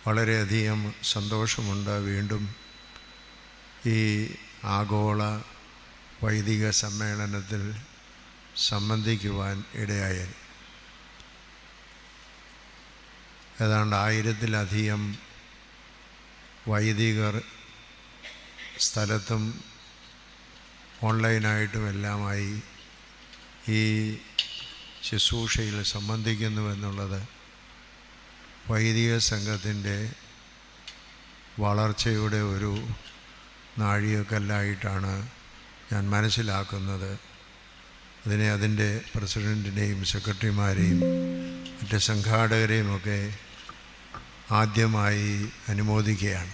വളരെയധികം സന്തോഷമുണ്ട് വീണ്ടും ഈ ആഗോള വൈദിക സമ്മേളനത്തിൽ സംബന്ധിക്കുവാൻ ഇടയായത്. ഏതാണ്ട് 1000-ലധികം വൈദികർ സ്ഥലത്തും ഓൺലൈനായിട്ടുമെല്ലാമായി ഈ ശുശ്രൂഷയിൽ സംബന്ധിക്കുന്നുവെന്നുള്ളത് വൈദിക സംഘത്തിൻ്റെ വളർച്ചയുടെ ഒരു നാഴികക്കല്ലായിട്ടാണ് ഞാൻ മനസ്സിലാക്കുന്നത്. അതിനെ അതിൻ്റെ പ്രസിഡൻറ്റിനെയും സെക്രട്ടറിമാരെയും മറ്റ് സംഘാടകരെയുമൊക്കെ ആദ്യമായി അനുമോദിക്കുകയാണ്.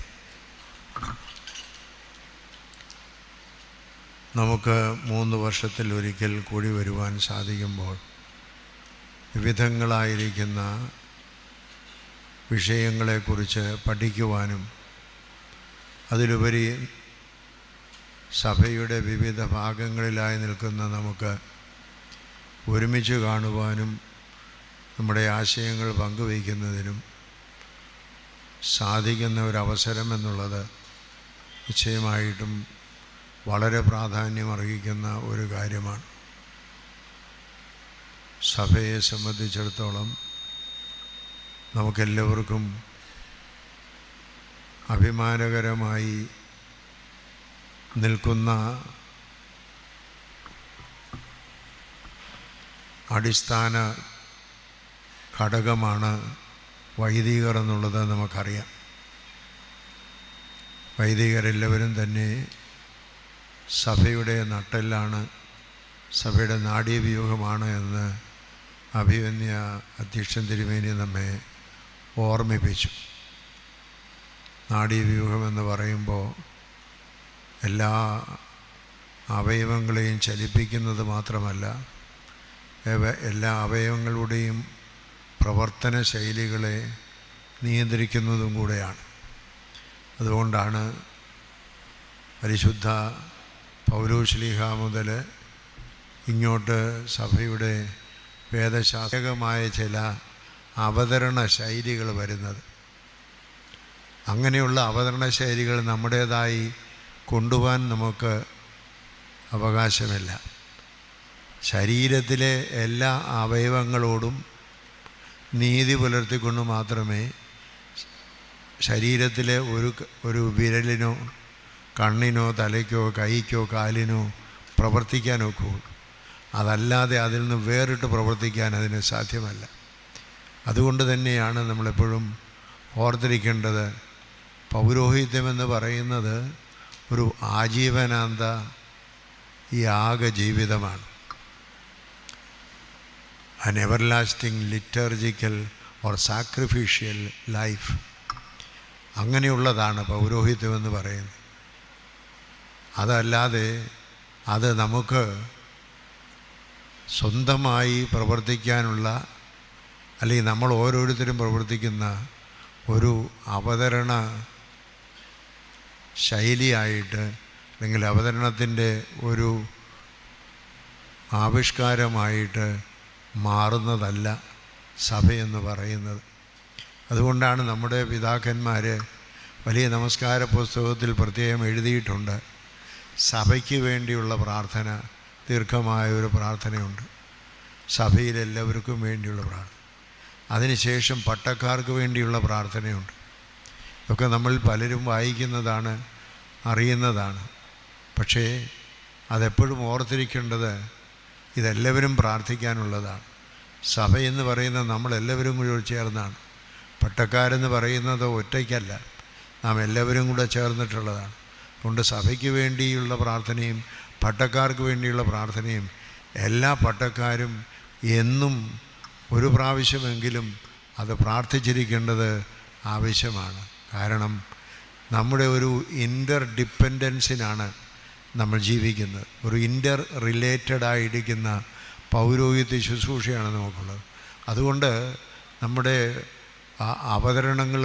നമുക്ക് 3 വർഷത്തിലൊരിക്കൽ കൂടി വരുവാൻ സാധിക്കുമ്പോൾ വിവിധങ്ങളായിരിക്കുന്ന വിഷയങ്ങളെക്കുറിച്ച് പഠിക്കുവാനും അതിലുപരി സഭയുടെ വിവിധ ഭാഗങ്ങളിലായി നിൽക്കുന്ന നമുക്ക് ഒരുമിച്ച് കാണുവാനും നമ്മുടെ ആശയങ്ങൾ പങ്കുവയ്ക്കുന്നതിനും സാധിക്കുന്ന ഒരവസരം എന്നുള്ളത് നിശ്ചയമായിട്ടും വളരെ പ്രാധാന്യമർഹിക്കുന്ന ഒരു കാര്യമാണ്. സഭയെ സംബന്ധിച്ചിടത്തോളം നമുക്കെല്ലാവർക്കും അഭിമാനകരമായി നിൽക്കുന്ന അടിസ്ഥാന ഘടകമാണ് വൈദികർ എന്നുള്ളത് നമുക്കറിയാം. വൈദികരെല്ലാവരും തന്നെ സഭയുടെ നട്ടെല്ലാണ്, സഭയുടെ നാഡീവ്യൂഹമാണ് എന്ന് അഭിവന്യ അധ്യക്ഷൻ തിരുമേനി നമ്മെ ഓർമ്മിപ്പിച്ചു. നാഡീവ്യൂഹമെന്ന് പറയുമ്പോൾ എല്ലാ അവയവങ്ങളെയും ചലിപ്പിക്കുന്നത് മാത്രമല്ല, എല്ലാ അവയവങ്ങളുടെയും പ്രവർത്തന ശൈലികളെ നിയന്ത്രിക്കുന്നതും കൂടെയാണ്. അതുകൊണ്ടാണ് പരിശുദ്ധ പൗലോസ്ലീഹ മുതൽ ഇങ്ങോട്ട് സഭയുടെ വേദശാസ്ത്രമായ ചില അവതരണ ശൈലികൾ വരുന്നത്. അങ്ങനെയുള്ള അവതരണ ശൈലികൾ നമ്മുടേതായി കൊണ്ടുപോകാൻ നമുക്ക് അവകാശമില്ല. ശരീരത്തിലെ എല്ലാ അവയവങ്ങളോടും നീതി പുലർത്തിക്കൊണ്ട് മാത്രമേ ശരീരത്തിലെ ഒരു വിരലിനോ കണ്ണിനോ തലയ്ക്കോ കൈക്കോ കാലിനോ പ്രവർത്തിക്കാനൊക്കെ ഉള്ളൂ. അതല്ലാതെ അതിൽ നിന്ന് വേറിട്ട് പ്രവർത്തിക്കാൻ അതിന് സാധ്യമല്ല. അതുകൊണ്ട് തന്നെയാണ് നമ്മളെപ്പോഴും ഓർത്തിരിക്കേണ്ടത്, പൗരോഹിത്യമെന്ന് പറയുന്നത് ഒരു ആജീവനാന്ത യാഗ ജീവിതമാണ്. an everlasting liturgical or sacrificial life. അങ്ങനെയുള്ളതാണ് പൗരോഹിത്യമെന്ന് പറയുന്നത്. അതല്ലാതെ അത് നമുക്ക് സ്വന്തമായി പ്രവർത്തിക്കാനുള്ള, അല്ലെങ്കിൽ നമ്മൾ ഓരോരുത്തരും പ്രവർത്തിക്കുന്ന ഒരു അവതരണ ശൈലിയായിട്ട്, അല്ലെങ്കിൽ അവതരണത്തിൻ്റെ ഒരു ആവിഷ്കാരമായിട്ട് മാറുന്നതല്ല സഭയെന്ന് പറയുന്നത്. അതുകൊണ്ടാണ് നമ്മുടെ പിതാക്കന്മാർ വലിയ നമസ്കാര പുസ്തകത്തിൽ പ്രത്യേകം എഴുതിയിട്ടുണ്ട്, സഭയ്ക്ക് വേണ്ടിയുള്ള പ്രാർത്ഥന, ദീർഘമായ ഒരു പ്രാർത്ഥനയുണ്ട്, സഭയിലെല്ലാവർക്കും വേണ്ടിയുള്ള പ്രാർത്ഥന. അതിനുശേഷം പട്ടക്കാർക്ക് വേണ്ടിയുള്ള പ്രാർത്ഥനയുണ്ട്. ഇതൊക്കെ നമ്മൾ പലരും വായിക്കുന്നതാണ്, അറിയുന്നതാണ്. പക്ഷേ അതെപ്പോഴും ഓർത്തിരിക്കേണ്ടത് ഇതെല്ലാവരും പ്രാർത്ഥിക്കാനുള്ളതാണ്. സഭയെന്ന് പറയുന്നത് നമ്മളെല്ലാവരും കൂടി ചേർന്നാണ്. പട്ടക്കാരെന്ന് പറയുന്നത് ഒറ്റയ്ക്കല്ല, നാം എല്ലാവരും കൂടെ ചേർന്നിട്ടുള്ളതാണ്. അതുകൊണ്ട് സഭയ്ക്ക് വേണ്ടിയുള്ള പ്രാർത്ഥനയും പട്ടക്കാർക്ക് വേണ്ടിയുള്ള പ്രാർത്ഥനയും എല്ലാ പട്ടക്കാരും എന്നും ഒരു പ്രാവശ്യമെങ്കിലും അത് പ്രാർത്ഥിച്ചിരിക്കേണ്ടത് ആവശ്യമാണ്. കാരണം നമ്മുടെ ഒരു ഇൻ്റർ ഡിപ്പെൻഡൻസിനാണ് നമ്മൾ ജീവിക്കുന്നത്. ഒരു ഇൻ്റർ റിലേറ്റഡായിരിക്കുന്ന പൗരോഹിത്യ ശുശ്രൂഷയാണ് നമുക്കുള്ളത്. അതുകൊണ്ട് നമ്മുടെ അവതരണങ്ങൾ,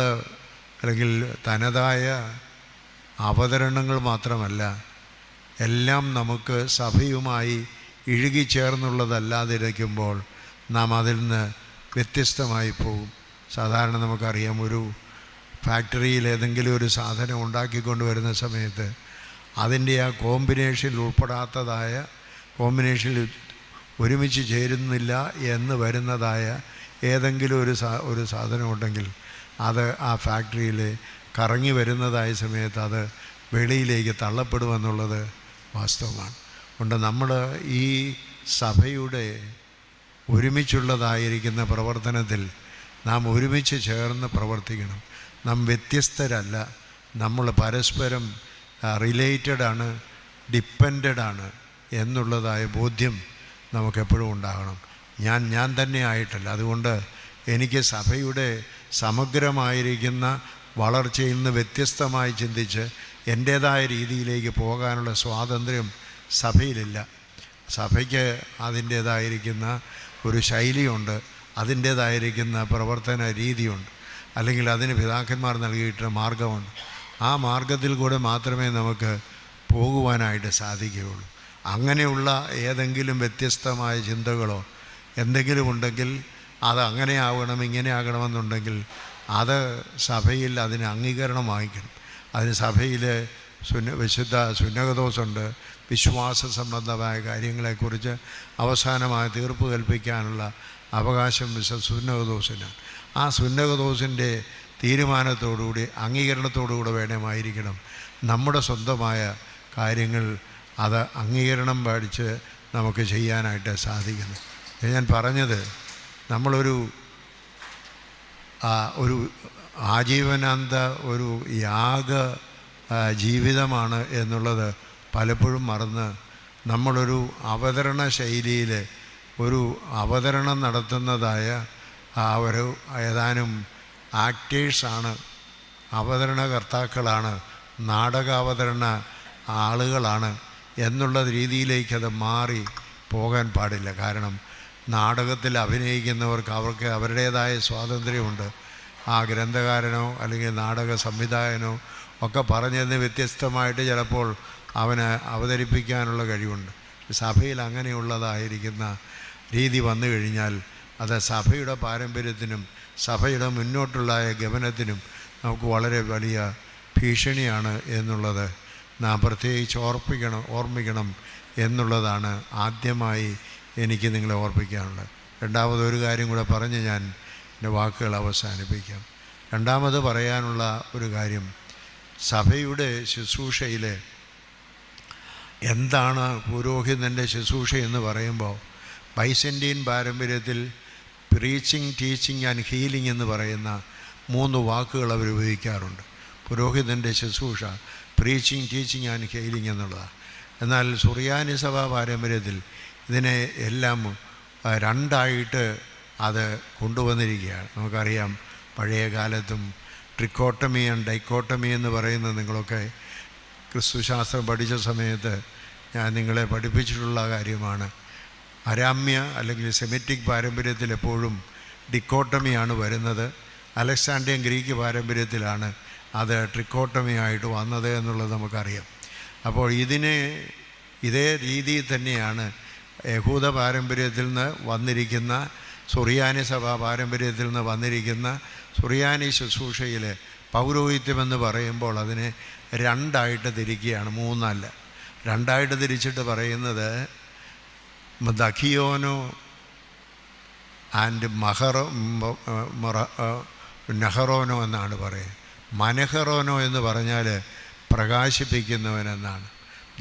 അല്ലെങ്കിൽ തനതായ അവതരണങ്ങൾ മാത്രമല്ല, എല്ലാം നമുക്ക് സഭയുമായി ഇഴുകിച്ചേർന്നുള്ളതല്ലാതിരിക്കുമ്പോൾ നാം അതിൽ നിന്ന് വ്യത്യസ്തമായി പോകും. സാധാരണ നമുക്കറിയാം, ഒരു ഫാക്ടറിയിൽ ഏതെങ്കിലും ഒരു സാധനം ഉണ്ടാക്കിക്കൊണ്ട് വരുന്ന സമയത്ത് അതിൻ്റെ ആ കോമ്പിനേഷനിൽ ഉൾപ്പെടാത്തതായ, കോമ്പിനേഷനിൽ ഒരുമിച്ച് ചേരുന്നില്ല എന്ന് വരുന്നതായ ഏതെങ്കിലും ഒരു സാധനം ഉണ്ടെങ്കിൽ അത് ആ ഫാക്ടറിയിൽ കറങ്ങി വരുന്നതായ സമയത്ത് അത് വെളിയിലേക്ക് തള്ളപ്പെടുമെന്നുള്ളത് വാസ്തവമാണ്. അതുകൊണ്ട് നമ്മൾ ഈ സഭയുടെ ഒരുമിച്ചുള്ളതായിരിക്കുന്ന പ്രവർത്തനത്തിൽ നാം ഒരുമിച്ച് ചേർന്ന് പ്രവർത്തിക്കണം. നാം വ്യത്യസ്തരല്ല, നമ്മൾ പരസ്പരം റിലേറ്റഡാണ്, ഡിപ്പെൻഡാണ് എന്നുള്ളതായ ബോധ്യം നമുക്കെപ്പോഴും ഉണ്ടാകണം. ഞാൻ തന്നെ ആയിട്ടല്ല. അതുകൊണ്ട് എനിക്ക് സഭയുടെ സമഗ്രമായിരിക്കുന്ന വളർച്ചയിൽ നിന്ന് വ്യത്യസ്തമായി ചിന്തിച്ച് എൻ്റേതായ രീതിയിലേക്ക് പോകാനുള്ള സ്വാതന്ത്ര്യം സഭയിലില്ല. സഭയ്ക്ക് അതിൻ്റേതായിരിക്കുന്ന ഒരു ശൈലിയുണ്ട്, അതിൻ്റേതായിരിക്കുന്ന പ്രവർത്തന രീതിയുണ്ട്, അല്ലെങ്കിൽ അതിന് പിതാക്കന്മാർ നൽകിയിട്ടുള്ള മാർഗമുണ്ട്. ആ മാർഗത്തിൽ കൂടെ മാത്രമേ നമുക്ക് പോകുവാനായിട്ട് സാധിക്കുകയുള്ളൂ. അങ്ങനെയുള്ള ഏതെങ്കിലും വ്യത്യസ്തമായ ചിന്തകളോ എന്തെങ്കിലും ഉണ്ടെങ്കിൽ അത് അങ്ങനെ ആകണം ഇങ്ങനെ ആകണമെന്നുണ്ടെങ്കിൽ അത് സഭയിൽ അതിന് അംഗീകരണം വാങ്ങിക്കണം. അതിന് സഭയിൽ വിശുദ്ധ സുന്നകദോസുണ്ട്. വിശ്വാസ സംബന്ധമായ കാര്യങ്ങളെക്കുറിച്ച് അവസാനമായ തീർപ്പ് കൽപ്പിക്കാനുള്ള അവകാശം വിശുദ്ധ സുന്നകദോസിനാണ്. ആ സുന്നകദോസിൻ്റെ തീരുമാനത്തോടുകൂടി അംഗീകരണത്തോടുകൂടെ വേണമായിരിക്കണം നമ്മുടെ സ്വന്തമായ കാര്യങ്ങൾ അത് അംഗീകരണം പാടിച്ച് നമുക്ക് ചെയ്യാനായിട്ട് സാധിക്കുന്നു. ഞാൻ പറഞ്ഞത് നമ്മളൊരു ആജീവനാന്ത ഒരു യാഗ ജീവിതമാണ് എന്നുള്ളത് പലപ്പോഴും മറന്ന് നമ്മളൊരു അവതരണ ശൈലിയിൽ ഒരു അവതരണം നടത്തുന്നതായ ഒരു ഏതാനും ആക്ടേഴ്സാണ്, അവതരണകർത്താക്കളാണ്, നാടകാവതരണ ആളുകളാണ് എന്നുള്ള രീതിയിലേക്കത് മാറി പോകാൻ പാടില്ല. കാരണം നാടകത്തിൽ അഭിനയിക്കുന്നവർക്ക് അവർക്ക് അവരുടേതായ സ്വാതന്ത്ര്യമുണ്ട്. ആ ഗ്രന്ഥകാരനോ അല്ലെങ്കിൽ നാടക സംവിധായകനോ ഒക്കെ പറഞ്ഞതിന് വ്യത്യസ്തമായിട്ട് ചിലപ്പോൾ അവന് അവതരിപ്പിക്കാനുള്ള കഴിവുണ്ട്. സഭയിൽ അങ്ങനെയുള്ളതായിരിക്കുന്ന രീതി വന്നു കഴിഞ്ഞാൽ അത് സഭയുടെ പാരമ്പര്യത്തിനും സഭയുടെ മുന്നോട്ടുള്ള ഗമനത്തിനും നമുക്ക് വളരെ വലിയ ഭീഷണിയാണ് എന്നുള്ളത് നാം പ്രത്യേകിച്ച് ഓർമ്മിക്കണം എന്നുള്ളതാണ് ആദ്യമായി എനിക്ക് നിങ്ങളെ ഓർപ്പിക്കാനുള്ളത്. രണ്ടാമതൊരു കാര്യം കൂടെ പറഞ്ഞ് ഞാൻ എൻ്റെ വാക്കുകൾ അവസാനിപ്പിക്കാം. രണ്ടാമത് പറയാനുള്ള ഒരു കാര്യം, സഭയുടെ ശുശ്രൂഷയിൽ എന്താണ് പുരോഹിതൻ്റെ ശുശ്രൂഷ എന്ന് പറയുമ്പോൾ ബൈസൻ്റീൻ പാരമ്പര്യത്തിൽ പ്രീച്ചിങ്, ടീച്ചിങ് ആൻഡ് ഹീലിംഗ് എന്ന് പറയുന്ന 3 വാക്കുകൾ അവർ ഉപയോഗിക്കാറുണ്ട്. പുരോഹിതൻ്റെ ശുശ്രൂഷ പ്രീച്ചിങ്, ടീച്ചിങ് ആൻഡ് ഹീലിംഗ് എന്നുള്ളതാണ്. എന്നാൽ സുറിയാനി സഭാ പാരമ്പര്യത്തിൽ ഇതിനെ എല്ലാം 2ആയിട്ട് അത് കൊണ്ടുവന്നിരിക്കുകയാണ്. നമുക്കറിയാം പഴയ കാലത്തും ട്രിക്കോട്ടമി ആൻഡ് ഡൈക്കോട്ടമി എന്ന് പറയുന്നത് നിങ്ങളൊക്കെ ക്രിസ്തുശാസ്ത്രം പഠിച്ച സമയത്ത് ഞാൻ നിങ്ങളെ പഠിപ്പിച്ചിട്ടുള്ള കാര്യമാണ്. അരാമ്യ അല്ലെങ്കിൽ സെമിറ്റിക് പാരമ്പര്യത്തിൽ എപ്പോഴും ഡിക്കോട്ടമിയാണ് വരുന്നത്. അലക്സാൻഡ്രിയൻ ഗ്രീക്ക് പാരമ്പര്യത്തിലാണ് അത് ട്രിക്കോട്ടമി ആയിട്ട് വന്നത് എന്നുള്ളത് നമുക്കറിയാം. അപ്പോൾ ഇതേ രീതിയിൽ തന്നെയാണ് യഹൂദ പാരമ്പര്യത്തിൽ നിന്ന് വന്നിരിക്കുന്ന, സുറിയാനി സഭാ പാരമ്പര്യത്തിൽ നിന്ന് വന്നിരിക്കുന്ന സുറിയാനി ശുശ്രൂഷയിൽ പൗരോഹിത്യമെന്ന് പറയുമ്പോൾ അതിനെ 2ആയിട്ട് തിരിക്കുകയാണ്, 3അല്ല. 2ആയിട്ട് തിരിച്ചിട്ട് പറയുന്നത് ദഖിയോനോ ആൻഡ് നഹറോനോ എന്നാണ് പറയുന്നത്. മനഹറോനോ എന്ന് പറഞ്ഞാൽ പ്രകാശിപ്പിക്കുന്നവനെന്നാണ്.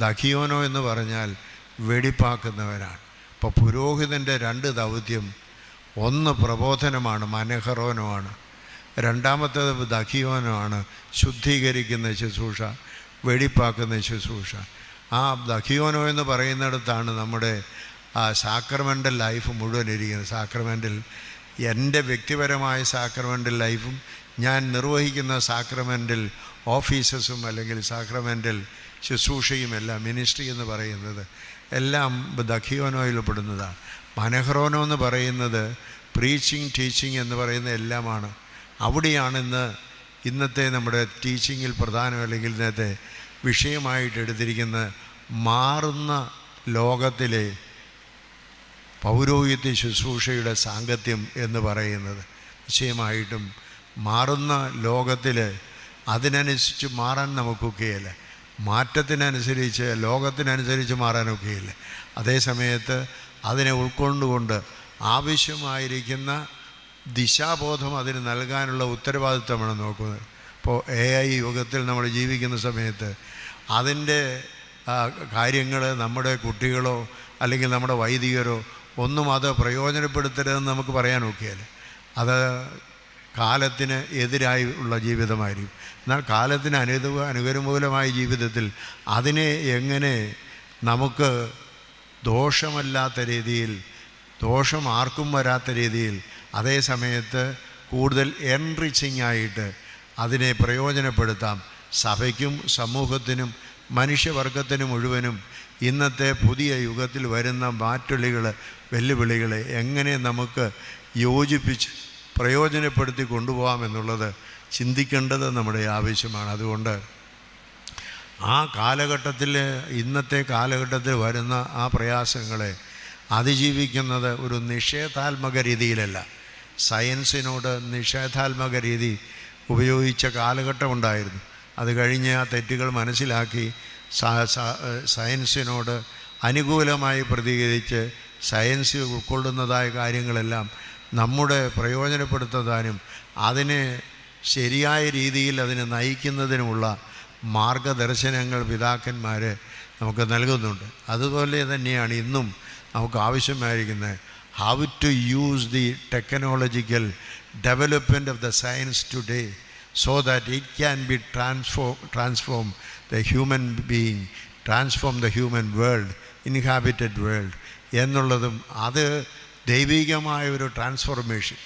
ദഖിയോനോ എന്ന് പറഞ്ഞാൽ വെടിപ്പാക്കുന്നവനാണ്. അപ്പോൾ പുരോഹിതൻ്റെ 2 ദൗത്യം, ഒന്ന് പ്രബോധനമാണ്, മനഹറോനോ ആണ്. രണ്ടാമത്തേത് ദഖിയോനോ ആണ്, ശുദ്ധീകരിക്കുന്ന ശുശ്രൂഷ, വെടിപ്പാക്കുന്ന ശുശ്രൂഷ. ആ ദഖിയോനോ എന്ന് പറയുന്നിടത്താണ് നമ്മുടെ സാക്രമെൻ്റൽ ലൈഫ് മുഴുവൻ ഇരിക്കുന്നത്. സാക്രമെൻ്റൽ എൻ്റെ വ്യക്തിപരമായ സാക്രമെൻ്റൽ ലൈഫും ഞാൻ നിർവഹിക്കുന്ന സാക്രമെൻ്റൽ ഓഫീസസും അല്ലെങ്കിൽ സാക്രമെൻ്റൽ ശുശ്രൂഷയും എല്ലാം, മിനിസ്ട്രി എന്ന് പറയുന്നത് എല്ലാം ദഖിയോനോയിൽ പെടുന്നതാണ്. മനഹറോനോ എന്ന് പറയുന്നത് പ്രീച്ചിങ്, ടീച്ചിങ് എന്ന് പറയുന്ന എല്ലാമാണ്. അവിടെയാണ് ഇന്നത്തെ നമ്മുടെ ടീച്ചിങ്ങിൽ പ്രധാനം അല്ലെങ്കിൽ ഇന്നത്തെ വിഷയമായിട്ട് എടുത്തിരിക്കുന്ന മാറുന്ന ലോകത്തിലെ പൗരോഹിത്യ ശുശ്രൂഷയുടെ സാങ്കത്യം എന്ന് പറയുന്നത്. നിശ്ചയമായിട്ടും മാറുന്ന ലോകത്തിൽ അതിനനുസരിച്ച് മാറാൻ നമുക്കൊക്കെയില്ല. മാറ്റത്തിനനുസരിച്ച് ലോകത്തിനനുസരിച്ച് മാറാനൊക്കെയില്ല. അതേ സമയത്ത് അതിനെ ഉൾക്കൊണ്ടുകൊണ്ട് ആവശ്യമായിരിക്കുന്ന ദിശാബോധം അതിന് നൽകാനുള്ള ഉത്തരവാദിത്തമാണ് നോക്കുന്നത്. ഇപ്പോൾ AI യുഗത്തിൽ നമ്മൾ ജീവിക്കുന്ന സമയത്ത് അതിൻ്റെ കാര്യങ്ങൾ നമ്മുടെ കുട്ടികളോ അല്ലെങ്കിൽ നമ്മുടെ വൈദികരോ ഒന്നും അത് പ്രയോജനപ്പെടുത്തരുതെന്ന് നമുക്ക് പറയാൻ ഒക്കെയല്ല. അത് കാലത്തിന് എതിരായി ഉള്ള ജീവിതമായിരിക്കും. എന്നാൽ കാലത്തിന് അനുകൂലമായ ജീവിതത്തിൽ അതിനെ എങ്ങനെ നമുക്ക് ദോഷമല്ലാത്ത രീതിയിൽ, ദോഷം ആർക്കും വരാത്ത രീതിയിൽ, അതേ സമയത്ത് കൂടുതൽ എൻറിച്ചിങ് ആയിട്ട് അതിനെ പ്രയോജനപ്പെടുത്താം, സഭയ്ക്കും സമൂഹത്തിനും മനുഷ്യവർഗത്തിന് മുഴുവനും ഇന്നത്തെ പുതിയ യുഗത്തിൽ വരുന്ന വെല്ലുവിളികളെ എങ്ങനെ നമുക്ക് യോജിപ്പിച്ച് പ്രയോജനപ്പെടുത്തി കൊണ്ടുപോകാമെന്നുള്ളത് ചിന്തിക്കേണ്ടത് നമ്മുടെ ആവശ്യമാണ്. അതുകൊണ്ട് ആ കാലഘട്ടത്തിൽ, ഇന്നത്തെ കാലഘട്ടത്തിൽ വരുന്ന ആ പ്രയാസങ്ങളെ അതിജീവിക്കുന്നത് ഒരു നിഷേധാത്മക രീതിയിലല്ല. സയൻസിനോട് നിഷേധാത്മക രീതി ഉപയോഗിച്ച കാലഘട്ടമുണ്ടായിരുന്നു. അത് കഴിഞ്ഞ് ആ തെറ്റുകൾ മനസ്സിലാക്കി സയൻസിനോട് അനുകൂലമായി പ്രതികരിച്ച് സയൻസ് ഉൾക്കൊള്ളുന്നതായ കാര്യങ്ങളെല്ലാം നമ്മുടെ പ്രയോജനപ്പെടുത്താനും അതിനെ ശരിയായ രീതിയിൽ അതിനെ നയിക്കുന്നതിനുമുള്ള മാർഗദർശനങ്ങൾ പിതാക്കന്മാർ നമുക്ക് നൽകുന്നുണ്ട്. അതുപോലെ തന്നെയാണ് ഇന്നും നമുക്ക് ആവശ്യമായിരിക്കുന്നത്. How to use the technological development of the science today so that it can be transform the human being, transform the human world, inhabited world എന്നുള്ളതും അത് ദൈവികമായൊരു ട്രാൻസ്ഫോർമേഷൻ.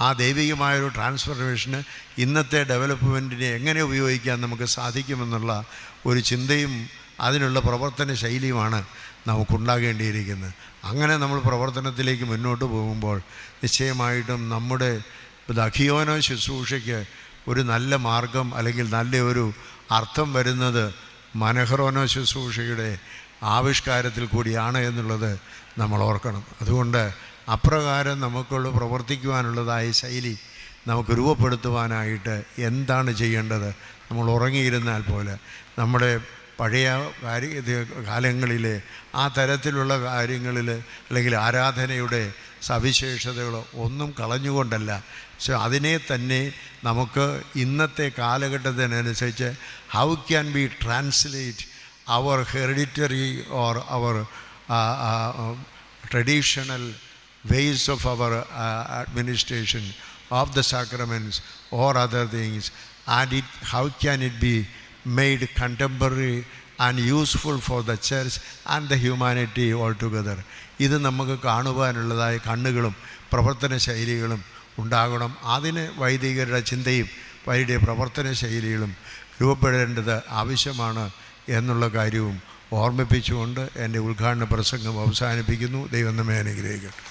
ആ ദൈവികമായൊരു ട്രാൻസ്ഫോർമേഷന് ഇന്നത്തെ ഡെവലപ്മെൻറ്റിനെ എങ്ങനെ ഉപയോഗിക്കാൻ നമുക്ക് സാധിക്കുമെന്നുള്ള ഒരു ചിന്തയും അതിനുള്ള പ്രവർത്തന ശൈലിയുമാണ് നമുക്കുണ്ടാകേണ്ടിയിരിക്കുന്നത്. അങ്ങനെ നമ്മൾ പ്രവർത്തനത്തിലേക്ക് മുന്നോട്ട് പോകുമ്പോൾ നിശ്ചയമായിട്ടും നമ്മുടെ ദഖിയോനോ ശുശ്രൂഷയ്ക്ക് ഒരു നല്ല മാർഗം അല്ലെങ്കിൽ നല്ലൊരു അർത്ഥം വരുന്നത് മനഹറോനോ ശുശ്രൂഷയുടെ ആവിഷ്കാരത്തിൽ കൂടിയാണ് എന്നുള്ളത് നമ്മൾ ഓർക്കണം. അതുകൊണ്ട് അപ്രകാരം നമുക്കുള്ള പ്രവർത്തിക്കുവാനുള്ളതായ ശൈലി നമുക്ക് രൂപപ്പെടുത്തുവാനായിട്ട് എന്താണ് ചെയ്യേണ്ടത്? നമ്മൾ ഉറങ്ങിയിരുന്നാൽ പോലെ നമ്മുടെ പഴയ കാലങ്ങളിൽ ആ തരത്തിലുള്ള കാര്യങ്ങളിൽ അല്ലെങ്കിൽ ആരാധനയുടെ സവിശേഷതകൾ ഒന്നും കളഞ്ഞുകൊണ്ടല്ല, പക്ഷെ അതിനെ തന്നെ നമുക്ക് ഇന്നത്തെ കാലഘട്ടത്തിനനുസരിച്ച് how can be translate our hereditary or our traditional ways of our administration of the sacraments or other things, and how can it be made contemporary and useful for the church and the humanity altogether. ഇത് നമുക്ക് കാണുവാനുള്ളതായ കണ്ണുകളും പ്രവർത്തന ശൈലികളും ഉണ്ടാകണം. അതിന് വൈദികരുടെ ചിന്തയും വൈദിക പ്രവർത്തന ശൈലികളും രൂപപ്പെടേണ്ടത് ആവശ്യമാണ് എന്നുള്ള കാര്യവും ഓർമ്മിപ്പിച്ചുകൊണ്ട് എൻ്റെ ഉദ്ഘാടന പ്രസംഗം അവസാനിപ്പിക്കുന്നു. ദൈവം നമ്മെ അനുഗ്രഹിക്കട്ടെ.